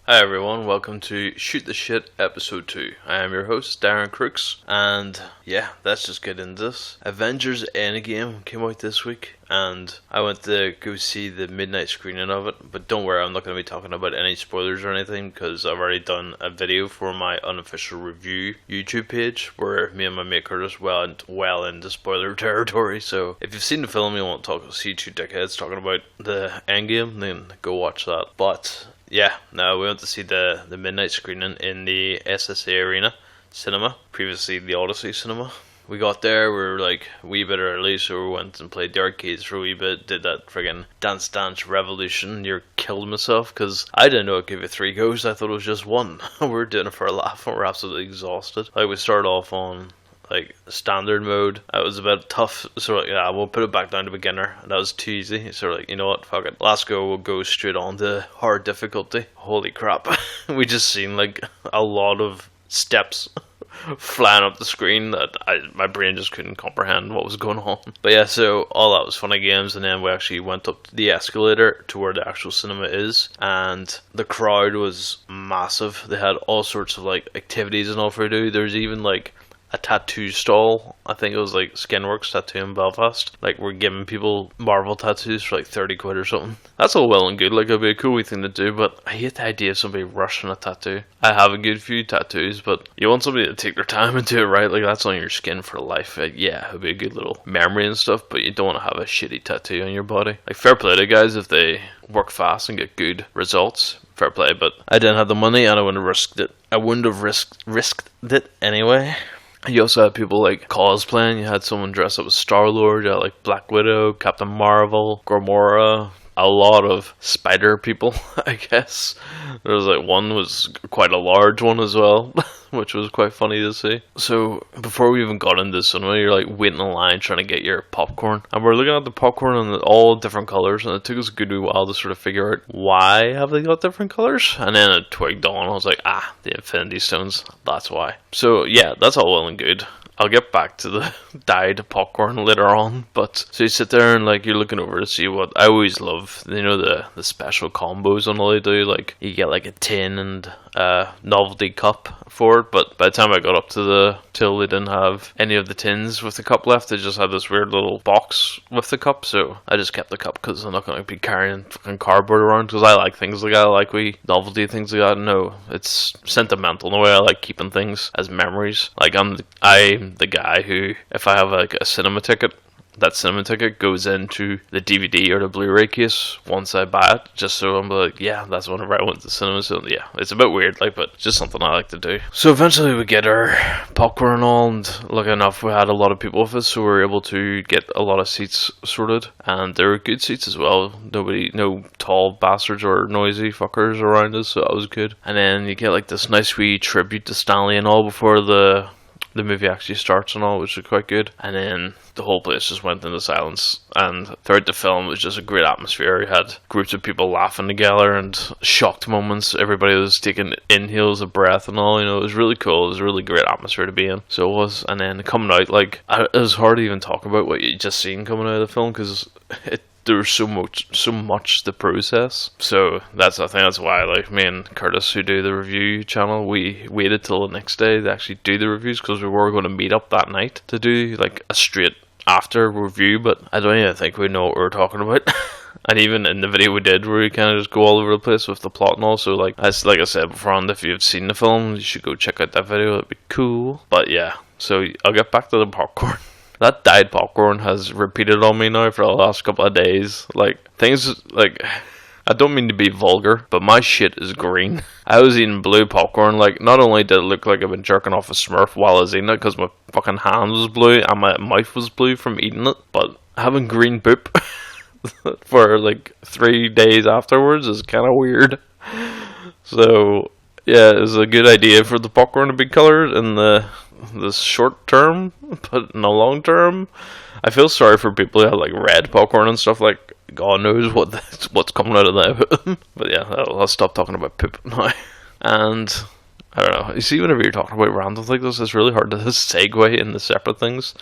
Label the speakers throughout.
Speaker 1: Hi everyone, welcome to Shoot the Shit episode 2. I am your host, Darren Crooks, and yeah, let's just get into this. Avengers Endgame came out this week, and I went to go see the midnight screening of it, but don't worry, I'm not going to be talking about any spoilers or anything, because I've already done a video for my unofficial review YouTube page, where me and my mate Curtis went well into spoiler territory, so if you've seen the film, you won't see two dickheads talking about the Endgame, then go watch that. But yeah, no, we went to see the midnight screening in the SSA Arena Cinema, previously the Odyssey Cinema. We got there, we were like a wee bit early, so we went and played the arcades for a wee bit, did that friggin' Dance Dance Revolution, near killed myself, because I didn't know it gave it 3 goes, I thought it was just 1. We were doing it for a laugh, and we were absolutely exhausted. Like, we started off on like standard mode. It was a bit tough, so like, yeah, we'll put it back down to beginner. That was too easy, so like, you know what, fuck it, let's go, we'll go straight on to hard difficulty. Holy crap. We just seen like a lot of steps flying up the screen that my brain just couldn't comprehend what was going on. But yeah, so all that was funny games, and then we actually went up the escalator to where the actual cinema is, and the crowd was massive. They had all sorts of like activities and all for do. There's even like a tattoo stall. I think it was like Skinworks Tattoo in Belfast. Like, we're giving people Marvel tattoos for like 30 quid or something. That's all well and good, like it'd be a cool wee thing to do, but I hate the idea of somebody rushing a tattoo. I have a good few tattoos, but you want somebody to take their time and do it right, like that's on your skin for life. Yeah, it'd be a good little memory and stuff, but you don't want to have a shitty tattoo on your body. Like, fair play to guys if they work fast and get good results. Fair play, but I didn't have the money and I wouldn't have risked it. I wouldn't have risked it anyway. You also had people like cosplaying. You had someone dressed up as Star-Lord. You had like Black Widow, Captain Marvel, Gamora, a lot of spider people, I guess. There was like one was quite a large one as well, which was quite funny to see. So before we even got into the cinema, you're like waiting in line trying to get your popcorn, and we're looking at the popcorn in all different colors, and it took us a good wee while to sort of figure out why have they got different colors. And then it twigged on. I was like, the Infinity Stones, that's why. So yeah, that's all well and good. I'll get back to the dyed popcorn later on, but so you sit there and like you're looking over to see what I always love, you know, the special combos and all they do, like you get like a tin and a novelty cup for it, but by the time I got up to the till, they didn't have any of the tins with the cup left. They just had this weird little box with the cup, so I just kept the cup because I'm not going to be carrying fucking cardboard around, because I like things like that. I like novelty things like that. No, it's sentimental in the way I like keeping things as memories. Like I'm the guy who, if I have like a cinema ticket, that cinema ticket goes into the DVD or the Blu-ray case once I buy it, just so I'm like, yeah, that's whenever I went to the cinema. So yeah, it's a bit weird, like, but it's just something I like to do. So eventually we get our popcorn and all, and lucky enough we had a lot of people with us, so we were able to get a lot of seats sorted, and there were good seats as well. No tall bastards or noisy fuckers around us, so that was good. And then you get like this nice wee tribute to Stanley and all before the movie actually starts and all, which is quite good. And then the whole place just went into silence, and throughout the film it was just a great atmosphere. You had groups of people laughing together and shocked moments. Everybody was taking inhales of breath and all, you know. It was really cool. It was a really great atmosphere to be in, so it was. And then coming out, like, it was hard to even talk about what you just seen coming out of the film, because there was so much to process. So that's, I think that's why, like, me and Curtis, who do the review channel, we waited till the next day to actually do the reviews, because we were going to meet up that night to do like a straight after review, but I don't even think we know what we were talking about. And even in the video we did, where we kind of just go all over the place with the plot and all, so like I said beforehand, if you've seen the film, you should go check out that video. It'd be cool. But yeah, so I'll get back to the popcorn. That dyed popcorn has repeated on me now for the last couple of days. Like, things, like, I don't mean to be vulgar, but my shit is green. I was eating blue popcorn. Like, not only did it look like I've been jerking off a Smurf while I was eating it, because my fucking hand was blue and my mouth was blue from eating it, but having green poop for like 3 days afterwards is kind of weird. So yeah, it was a good idea for the popcorn to be colored in the short term, but in the long term, I feel sorry for people who have like red popcorn and stuff. Like, God knows what's coming out of that. But yeah, I'll stop talking about poop now. And I don't know. You see, whenever you're talking about random like this, it's really hard to segue into separate things.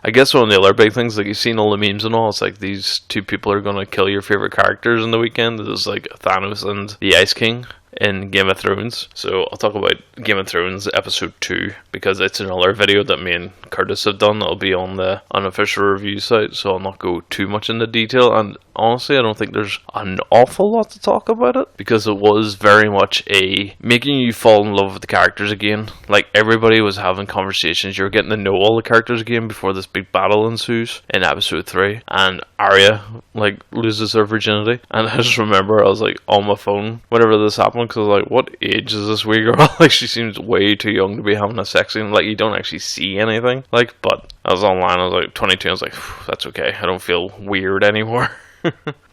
Speaker 1: I guess one of the other big things, like, you've seen all the memes and all, it's like these two people are going to kill your favorite characters in the weekend. It was like Thanos and the Ice King in Game of Thrones. So I'll talk about Game of Thrones episode 2 because it's another video that me and Curtis have done. It'll be on the unofficial review site, so I'll not go too much into detail. And honestly, I don't think there's an awful lot to talk about it because it was very much a making you fall in love with the characters again. Like, everybody was having conversations. You're getting to know all the characters again before this big battle ensues in episode 3, and Arya like loses her virginity. And I just remember I was like on my phone whenever this happened because I was like, what age is this wee girl? Like, she seems way too young to be having a sex scene. Like, you don't actually see anything. Like, but I was online, I was like 22, I was like, that's okay, I don't feel weird anymore.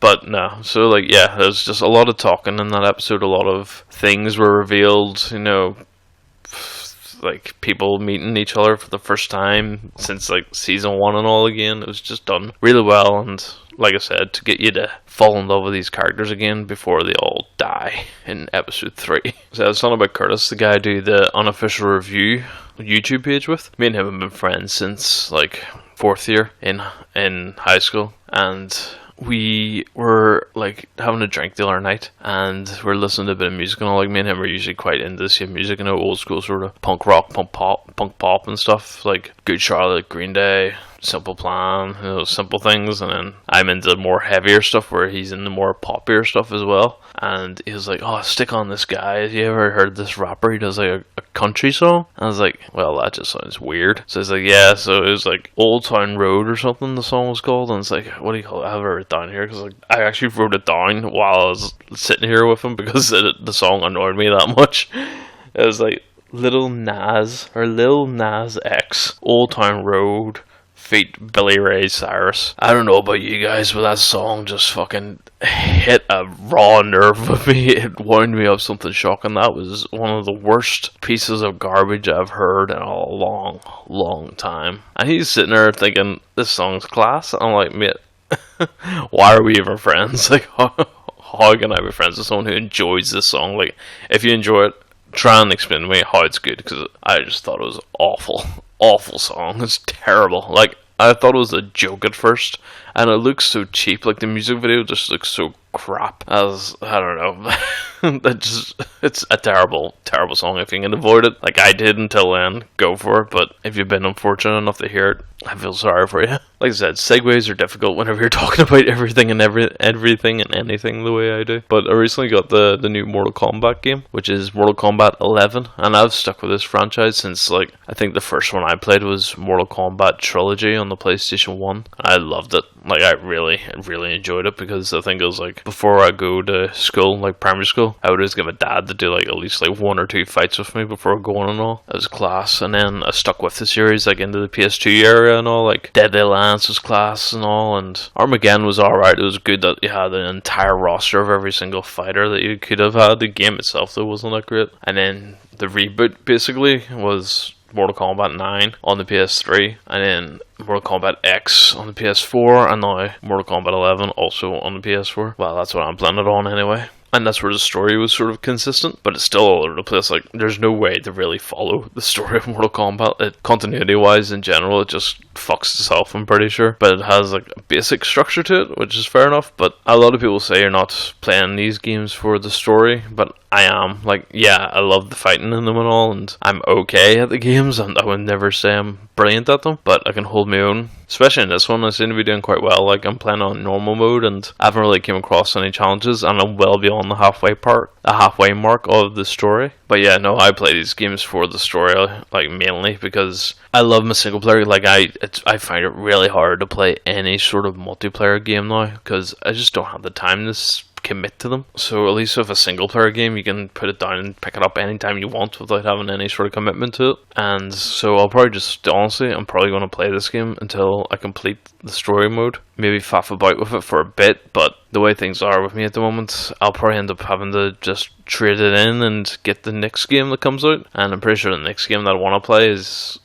Speaker 1: But no, so like, yeah, there's just a lot of talking in that episode. A lot of things were revealed, you know, like people meeting each other for the first time since like season 1 and all again. It was just done really well, and like I said, to get you to fall in love with these characters again before they all die in episode 3. So I was talking about Curtis, the guy I do the unofficial review YouTube page with. Me and him have been friends since like 4th year in high school, and we were like having a drink the other night and we're listening to a bit of music and all. Like, me and him are usually quite into this music, you know, old school sort of punk rock, punk pop and stuff, like Good Charlotte, Green Day, Simple Plan, you know, simple things. And then I'm into more heavier stuff where he's into more poppier stuff as well. And he was like, oh, stick on this guy. Have you ever heard this rapper? He does like a country song. I was like, well, that just sounds weird. So he's like, yeah, so it was like Old Town Road or something the song was called. And it's like, what do you call it? I have it down here because like, I actually wrote it down while I was sitting here with him because the song annoyed me that much. It was like Lil Nas X, Old Town Road feat Billy Ray Cyrus. I don't know about you guys, but that song just fucking hit a raw nerve with me. It wound me up something shocking. That was one of the worst pieces of garbage I've heard in a long time. And he's sitting there thinking, this song's class. I'm like, mate, why are we even friends? Like, how can I be friends with someone who enjoys this song? Like, if you enjoy it, try and explain to me how it's good, because I just thought it was awful song. It's terrible. Like, I thought it was a joke at first, and it looks so cheap. Like, the music video just looks so crap. I don't know. It's a terrible song. If you can avoid it, like I did until then, go for it. But if you've been unfortunate enough to hear it, I feel sorry for you. Like I said, segues are difficult whenever you're talking about everything and everything and anything the way I do. But I recently got the new Mortal Kombat game, which is Mortal Kombat 11, and I've stuck with this franchise since, like, I think the first one I played was Mortal Kombat Trilogy on the PlayStation 1. I loved it. Like, I really enjoyed it, because I think it was like, before I go to school, like primary school, I would always get my dad to do like at least like 1 or 2 fights with me before going and all. It was class. And then I stuck with the series like into the PS2 area and all. Like Deadly Alliance was class and all, and Armageddon was alright. It was good that you had an entire roster of every single fighter that you could have had. The game itself though wasn't that great. And then the reboot basically was Mortal Kombat 9 on the PS3, and then Mortal Kombat X on the PS4, and now Mortal Kombat 11 also on the PS4. Well, that's what I'm playing it on anyway. And that's where the story was sort of consistent, but it's still all over the place. Like, there's no way to really follow the story of Mortal Kombat. Continuity-wise, in general, it just fucks itself, I'm pretty sure. But it has like a basic structure to it, which is fair enough. But a lot of people say you're not playing these games for the story, but I am. Like, yeah, I love the fighting in them and all, and I'm okay at the games, and I would never say I'm brilliant at them, but I can hold my own. Especially in this one, I seem to be doing quite well. Like, I'm playing on normal mode, and I haven't really came across any challenges, and I'm well beyond the halfway mark of the story. But yeah, no, I play these games for the story, like, mainly because I love my single player. Like, I find it really hard to play any sort of multiplayer game now, because I just don't have the time to commit to them. So at least with a single player game, you can put it down and pick it up anytime you want without having any sort of commitment to it. And so I'll probably just, honestly, I'm probably going to play this game until I complete the story mode. Maybe faff about with it for a bit, but the way things are with me at the moment, I'll probably end up having to just trade it in and get the next game that comes out. And I'm pretty sure the next game that I want to play is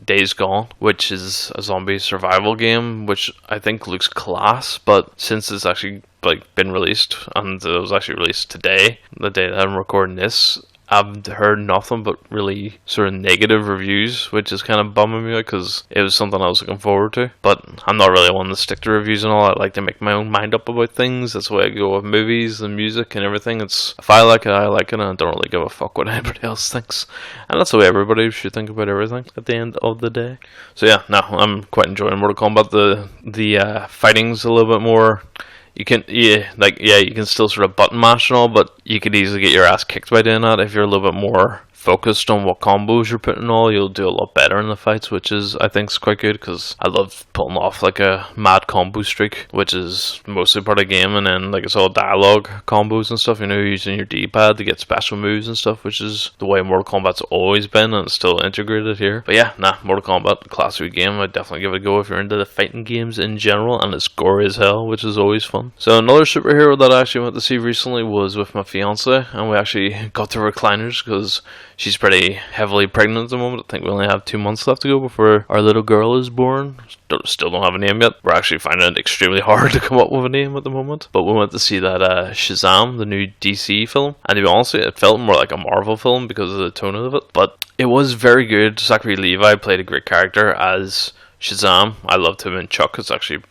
Speaker 1: Days Gone, which is a zombie survival game, which I think looks class, but since it's actually like been released, and it was actually released today, the day that I'm recording this, I've heard nothing but really sort of negative reviews, which is kind of bumming me out because it was something I was looking forward to. But I'm not really one to stick to reviews and all. I like to make my own mind up about things. That's the way I go with movies and music and everything. It's if I like it, I like it, and I don't really give a fuck what anybody else thinks. And that's the way everybody should think about everything at the end of the day. So yeah, no, I'm quite enjoying Mortal Kombat. The fighting's a little bit more. You can you can still sort of button mash and all, but you could easily get your ass kicked by doing that. If you're a little bit more focused on what combos you're putting all, you'll do a lot better in the fights, which is I think is quite good because I love pulling off like a mad combo streak, which is mostly part of the game, and then like it's all dialogue combos and stuff, using your D-pad to get special moves and stuff, which is the way Mortal Kombat's always been, and it's still integrated here. But yeah, Mortal Kombat, classic game. I'd definitely give it a go if you're into the fighting games in general, and it's gory as hell, which is always fun. So another superhero that I actually went to see recently was with my fiance, and we actually got the recliners because she's pretty heavily pregnant at the moment. I think we only have 2 months left to go before our little girl is born. Still don't have a name yet. We're actually finding it extremely hard to come up with a name at the moment. But we went to see that Shazam, the new DC film. And to be honest, it felt more like a Marvel film because of the tone of it. But it was very good. Zachary Levi played a great character as Shazam. I loved him in Chuck.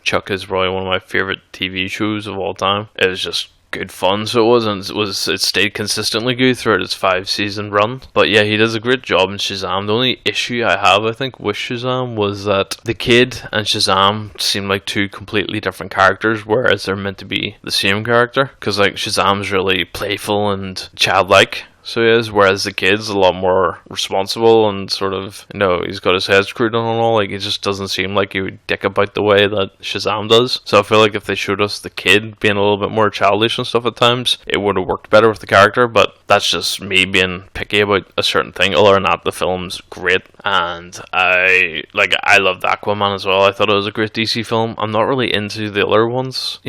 Speaker 1: Chuck is probably one of my favorite TV shows of all time. It was just good fun, so it stayed consistently good throughout its 5-season run. But yeah, he does a great job in Shazam. The only issue I have, I think, with Shazam was that the kid and Shazam seem like two completely different characters, whereas they're meant to be the same character, because like Shazam's really playful and childlike, so he is, whereas the kid's a lot more responsible and sort of, he's got his head screwed on and all. Like, he just doesn't seem like he would dick about the way that Shazam does. So I feel like if they showed us the kid being a little bit more childish and stuff at times, it would have worked better with the character. But that's just me being picky about a certain thing. Other than that, the film's great, and I loved Aquaman as well. I thought it was a great DC film. I'm not really into the other ones,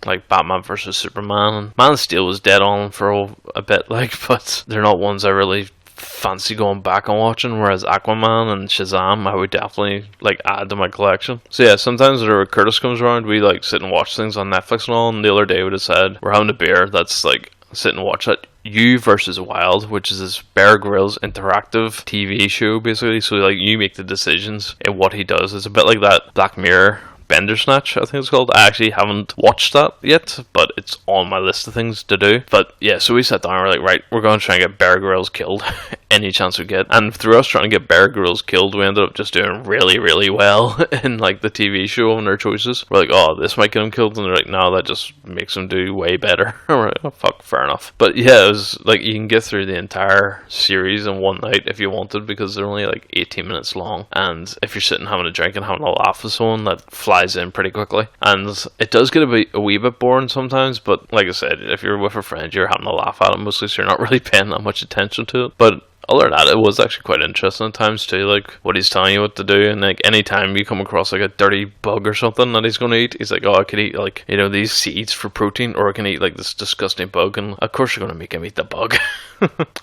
Speaker 1: like Batman versus Superman, and Man of Steel was dead on for a bit, but they're not ones I really fancy going back and watching, whereas Aquaman and Shazam I would definitely add to my collection. So yeah, sometimes whenever Curtis comes around, we sit and watch things on Netflix and all, and the other day we decided we're having a beer that's sit and watch that You versus Wild, which is this Bear Grylls interactive TV show basically. So you make the decisions in what he does. It's a bit like that Black Mirror Bandersnatch, I think it's called. I actually haven't watched that yet, but it's on my list of things to do. But yeah, so we sat down and we're like, right, we're going to try and get Bear Grylls killed any chance we get. And through us trying to get Bear Grylls killed, we ended up just doing really, really well in the TV show and our choices. We're like, oh, this might get him killed, and they're like, no, that just makes him do way better. We're like, oh fuck, fair enough. But yeah, it was you can get through the entire series in one night if you wanted, because they're only 18 minutes long, and if you're sitting having a drink and having a laugh with someone, that flies in pretty quickly. And it does get a wee bit boring sometimes, but like I said, if you're with a friend, you're having a laugh at it mostly, so you're not really paying that much attention to it. But other than that, it was actually quite interesting at times too, what he's telling you what to do, and anytime you come across a dirty bug or something that he's going to eat, he's like, oh, I could eat these seeds for protein, or I can eat this disgusting bug, and of course you're going to make him eat the bug.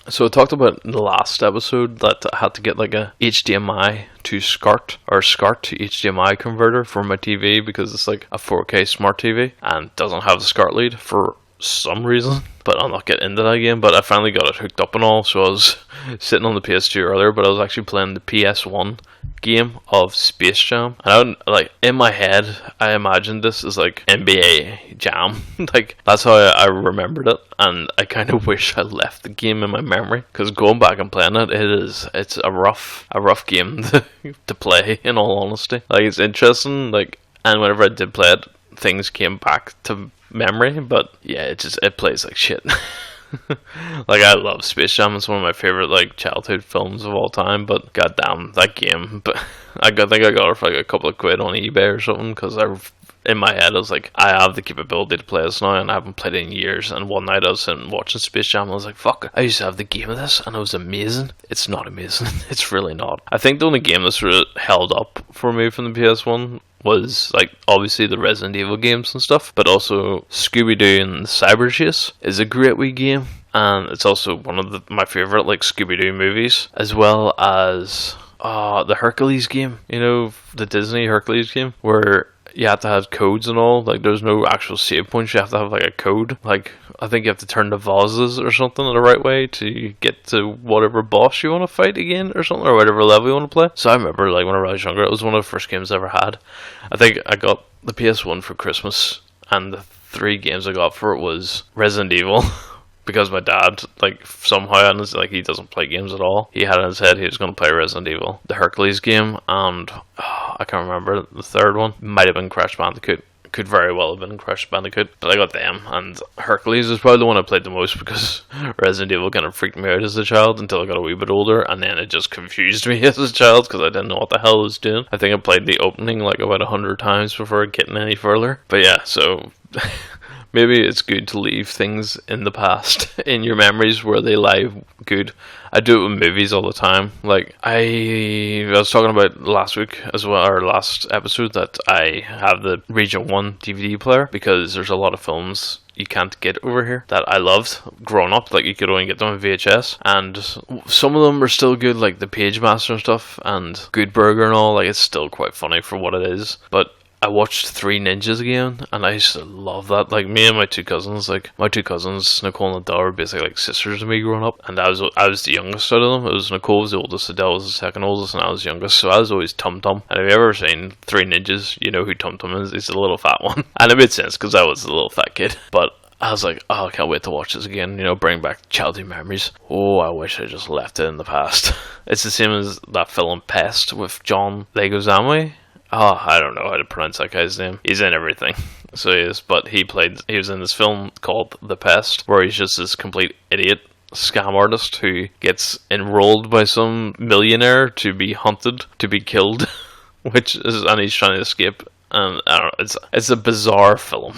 Speaker 1: So I talked about in the last episode that I had to get a HDMI to SCART, or SCART to HDMI converter for my TV, because it's a 4K smart TV and doesn't have the SCART lead for some reason, but I'll not get into that again. But I finally got it hooked up and all, so I was sitting on the PS2 earlier, but I was actually playing the PS1 game of Space Jam, and in my head I imagined this as NBA Jam. That's how I remembered it, and I kind of wish I left the game in my memory, because going back and playing it's a rough game to play, in all honesty. It's interesting, and whenever I did play it, things came back to memory, but yeah, it plays like shit. I love Space Jam. It's one of my favorite childhood films of all time, but goddamn that game. But I think I got it for a couple of quid on eBay or something, because in my head I was I have the capability to play this now, and I haven't played it in years. And one night I was sitting watching Space Jam, and I was like, fuck, I used to have the game of this, and it was amazing. It's not amazing. It's really not. I think the only game that's really held up for me from the PS1 was obviously the Resident Evil games and stuff, but also Scooby-Doo and Cyber Chase is a great wee game, and it's also one of my favorite Scooby-Doo movies, as well as the Hercules game, the Disney Hercules game, where you have to have codes and all. Like, there's no actual save points. You have to have like a code. Like, I think you have to turn the vases or something the right way to get to whatever boss you want to fight again or something, or whatever level you want to play. So I remember, like, when I was younger, it was one of the first games I ever had. I think I got the PS1 for Christmas, and the 3 games I got for it was Resident Evil. Because my dad, like, somehow, like, he doesn't play games at all. He had in his head he was going to play Resident Evil, the Hercules game, and I can't remember the third one. Might have been Crash Bandicoot. Could very well have been Crash Bandicoot, but I got them, and Hercules is probably the one I played the most because Resident Evil kind of freaked me out as a child until I got a wee bit older, and then it just confused me as a child because I didn't know what the hell I was doing. I think I played the opening like about 100 times before getting any further. But yeah, so maybe it's good to leave things in the past, in your memories where they lie good. I do it with movies all the time. Like, I was talking about last week as well, or last episode, that I have the Region 1 DVD player because there's a lot of films you can't get over here that I loved growing up. Like, you could only get them on VHS, and some of them are still good, like the Page Master and stuff, and Good Burger and all. Like, it's still quite funny for what it is, but I watched Three Ninjas again, and I used to love that. Like, me and my two cousins, Nicole and Adele, were basically like sisters to me growing up, and I was the youngest out of them. It was Nicole was the oldest, Adele was the second oldest, and I was the youngest, so I was always Tum Tum. And if you ever seen Three Ninjas, you know who Tum Tum is. He's the little fat one. And it made sense, because I was the little fat kid. But I was like, oh, I can't wait to watch this again, you know, bring back childhood memories. Oh, I wish I just left it in the past. It's the same as that film Pest with John Leguizamo. Oh, I don't know how to pronounce that guy's name. He's in everything. So he is. But he was in this film called The Pest, where he's just this complete idiot scam artist who gets enrolled by some millionaire to be hunted, to be killed, and he's trying to escape. And I don't know, it's a bizarre film,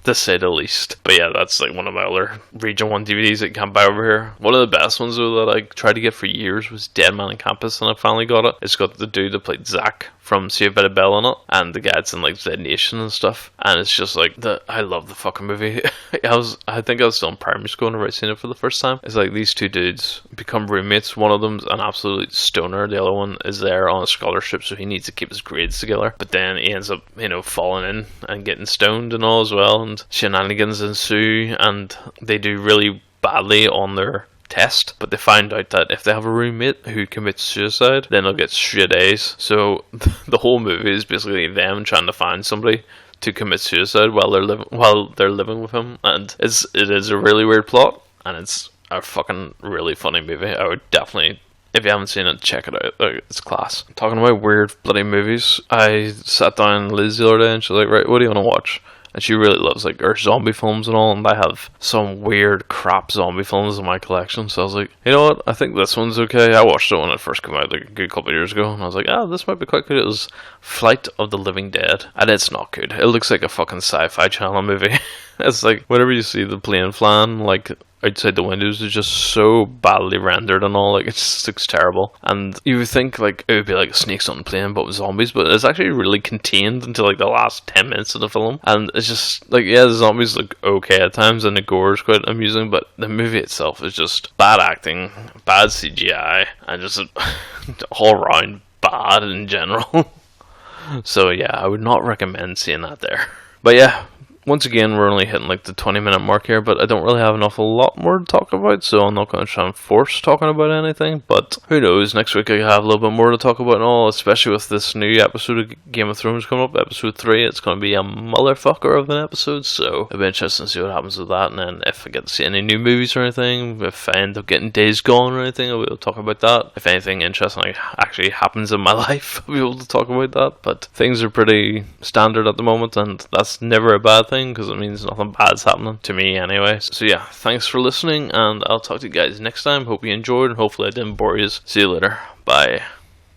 Speaker 1: to say the least. But yeah, that's like one of my other Region 1 DVDs that you can't buy over here. One of the best ones though that I tried to get for years was Dead Man on Campus, and I finally got it. It's got the dude that played Zack from Saved by the Bell in it, and the guy that's in like Dead Nation and stuff. And it's just like I love the fucking movie. I think I was still in primary school when I seen it for the first time. It's like these two dudes become roommates. One of them's an absolute stoner. The other one is there on a scholarship, so he needs to keep his grades together. But then he ends up, you know, falling in and getting stoned and all as well, and shenanigans ensue, and they do really badly on their test, but they find out that if they have a roommate who commits suicide, then they'll get straight A's. So the whole movie is basically them trying to find somebody to commit suicide while they're living with him, and it is a really weird plot, and it's a fucking really funny movie. I would definitely, if you haven't seen it, check it out. It's class. Talking about weird bloody movies, I sat down with Liz the other day and she's like, right, what do you want to watch? And she really loves like her zombie films and all, and I have some weird crap zombie films in my collection. So I was like, you know what, I think this one's okay. I watched it when it first came out like a good couple of years ago, and I was like, this might be quite good. It was Flight of the Living Dead, and it's not good. It looks like a fucking Sci-Fi Channel movie. It's like whenever you see the plane flying like outside the windows is just so badly rendered and all, like it just looks terrible. And you would think like it would be like snakes on the plane but with zombies, but it's actually really contained until like the last 10 minutes of the film, and it's just like, yeah, the zombies look okay at times and the gore is quite amusing, but the movie itself is just bad acting, bad CGI, and just all round bad in general. So yeah, I would not recommend seeing that there. But yeah, once again, we're only hitting like the 20-minute mark here, but I don't really have an awful lot more to talk about, so I'm not going to try and force talking about anything. But who knows, next week I have a little bit more to talk about and all, especially with this new episode of Game of Thrones coming up, episode 3. It's going to be a motherfucker of an episode, so it'll be interesting to see what happens with that. And then if I get to see any new movies or anything, if I end up getting Days Gone or anything, I'll be able to talk about that. If anything interesting actually happens in my life, I'll be able to talk about that. But things are pretty standard at the moment, and that's never a bad thing, because it means nothing bad's happening to me anyway. So yeah, thanks for listening, and I'll talk to you guys next time. Hope you enjoyed, and hopefully I didn't bore you. See you later. Bye.